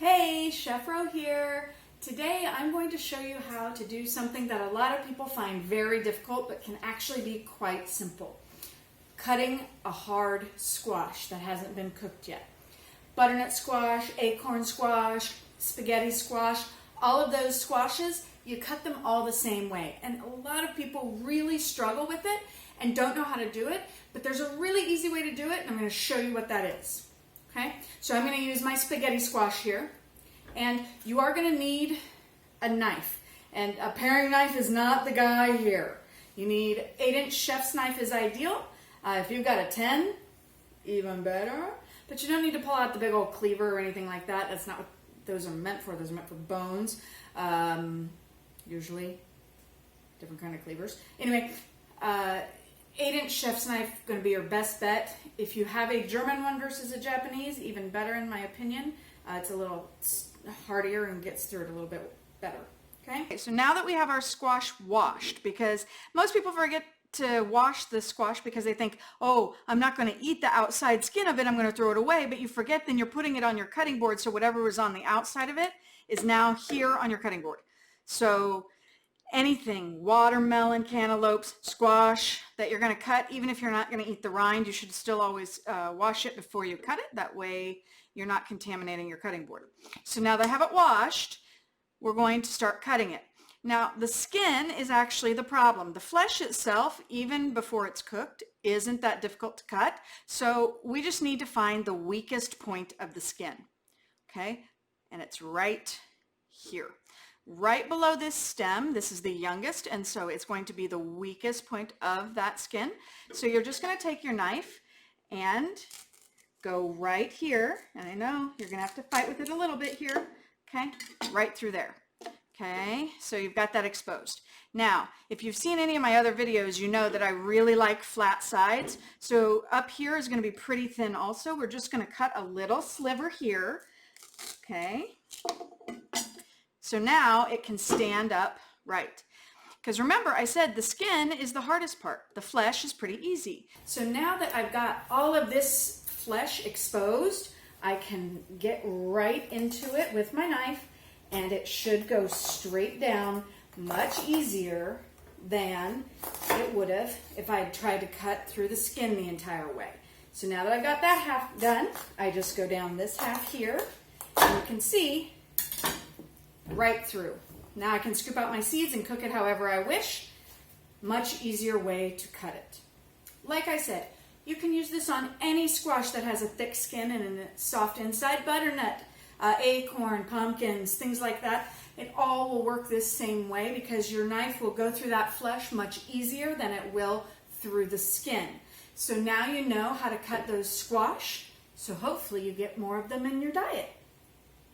Hey, Chef Ro here. Today I'm going to show you how to do something that a lot of people find very difficult but can actually be quite simple. Cutting a hard squash that hasn't been cooked yet. Butternut squash, acorn squash, spaghetti squash, all of those squashes, you cut them all the same way. And a lot of people really struggle with it and don't know how to do it, but there's a really easy way to do it and I'm going to show you what that is. Okay, so I'm going to use my spaghetti squash here, and you are going to need a knife, and a paring knife is not the guy here. You need 8-inch chef's knife is ideal. If you've got a 10, even better, but you don't need to pull out the big old cleaver or anything like that. That's not what those are meant for. Those are meant for bones, usually different kind of cleavers. Anyway, 8-inch chef's knife going to be your best bet. If you have a German one versus a Japanese, even better in my opinion. It's a little hardier and gets through it a little bit better. Okay, so now that we have our squash washed, because most people forget to wash the squash because they think, oh, I'm not going to eat the outside skin of it, I'm going to throw it away, but you forget then you're putting it on your cutting board, so whatever was on the outside of it is now here on your cutting board. So anything, watermelon, cantaloupes, squash that you're going to cut, even if you're not going to eat the rind, you should still always wash it before you cut it. That way you're not contaminating your cutting board. So now that I have it washed, we're going to start cutting it. Now the skin is actually the problem. The flesh itself, even before it's cooked, isn't that difficult to cut. So we just need to find the weakest point of the skin. Okay, and it's right here. Right below this stem, this is the youngest, and so it's going to be the weakest point of that skin. So you're just going to take your knife and go right here, and I know you're going to have to fight with it a little bit here, okay, right through there. Okay, so you've got that exposed. Now, if you've seen any of my other videos, you know that I really like flat sides. So up here is going to be pretty thin also. We're just going to cut a little sliver here, okay. So now it can stand up right. Because remember, I said the skin is the hardest part. The flesh is pretty easy. So now that I've got all of this flesh exposed, I can get right into it with my knife, and it should go straight down much easier than it would have if I had tried to cut through the skin the entire way. So now that I've got that half done, I just go down this half here, and you can see right through. Now I can scoop out my seeds and cook it however I wish. Much easier way to cut it. Like I said, you can use this on any squash that has a thick skin and a soft inside. Butternut, acorn, pumpkins, things like that. It all will work this same way because your knife will go through that flesh much easier than it will through the skin. So now you know how to cut those squash, so hopefully you get more of them in your diet.